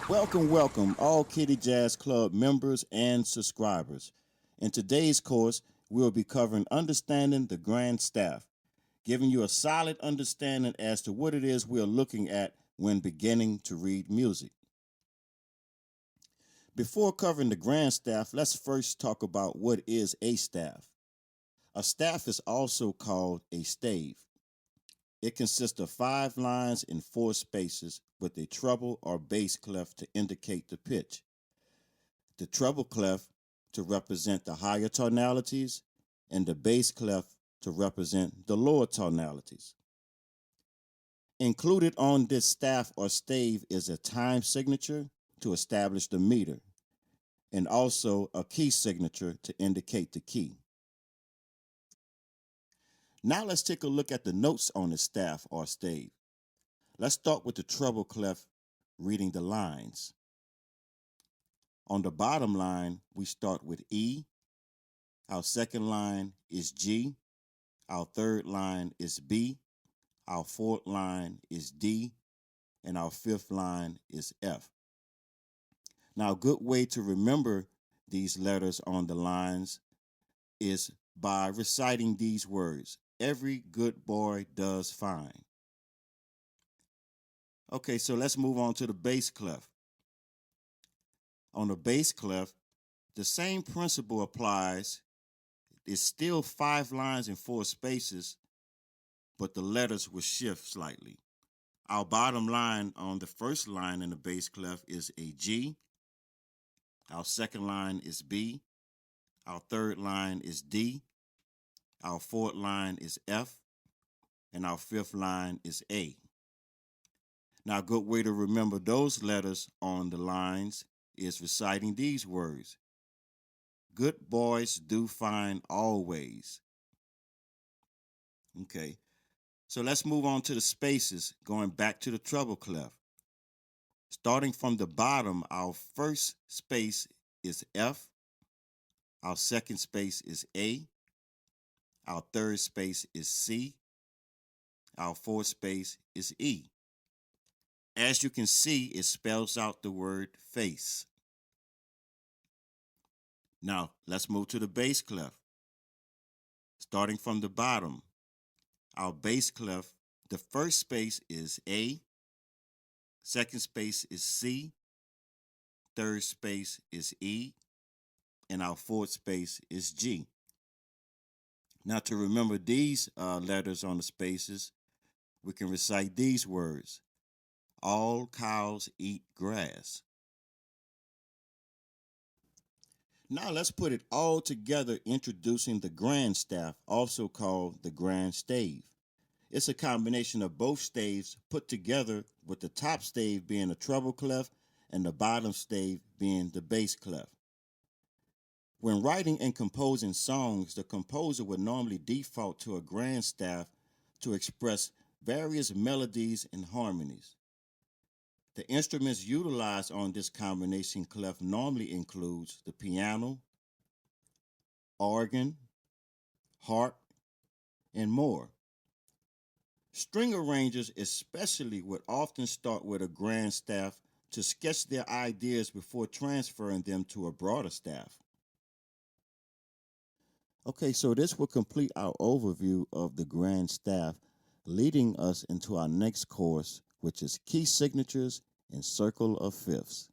Welcome, all Kitty Jazz Club members and subscribers. In today's course, we'll be covering understanding the grand staff, giving you a solid understanding as to what it is we're looking at when beginning to read music. Before covering the grand staff, let's first talk about what is a staff. A staff is also called a stave. It consists of 5 lines in 4 spaces with a treble or bass clef to indicate the pitch. The treble clef to represent the higher tonalities and the bass clef to represent the lower tonalities. Included on this staff or stave is a time signature to establish the meter and also a key signature to indicate the key. Now let's take a look at the notes on the staff or stave. Let's start with the treble clef reading the lines. On the bottom line, we start with E. Our second line is G. Our third line is B. Our fourth line is D. And our fifth line is F. Now, a good way to remember these letters on the lines is by reciting these words. Every good boy does fine. Okay, so let's move on to the bass clef. On the bass clef, the same principle applies. It's still 5 lines in 4 spaces, but the letters will shift slightly. Our bottom line on the first line in the bass clef is a G. Our second line is B. Our third line is D. Our fourth line is F. And our fifth line is A. Now, a good way to remember those letters on the lines is reciting these words. Good boys do fine always. Okay, so let's move on to the spaces, going back to the treble clef. Starting from the bottom, our first space is F. Our second space is A. Our third space is C. Our fourth space is E. As you can see, it spells out the word face. Now, let's move to the bass clef. Starting from the bottom, our bass clef, the first space is A, second space is C, third space is E, and our fourth space is G. Now, to remember these letters on the spaces, we can recite these words. All cows eat grass. Now let's put it all together, introducing the grand staff, also called the grand stave. It's a combination of both staves put together, with the top stave being a treble clef and the bottom stave being the bass clef. When writing and composing songs, the composer would normally default to a grand staff to express various melodies and harmonies. The instruments utilized on this combination clef normally includes the piano, organ, harp, and more. String arrangers especially would often start with a grand staff to sketch their ideas before transferring them to a broader staff. Okay, so this will complete our overview of the grand staff, leading us into our next course, which is key signatures and circle of fifths.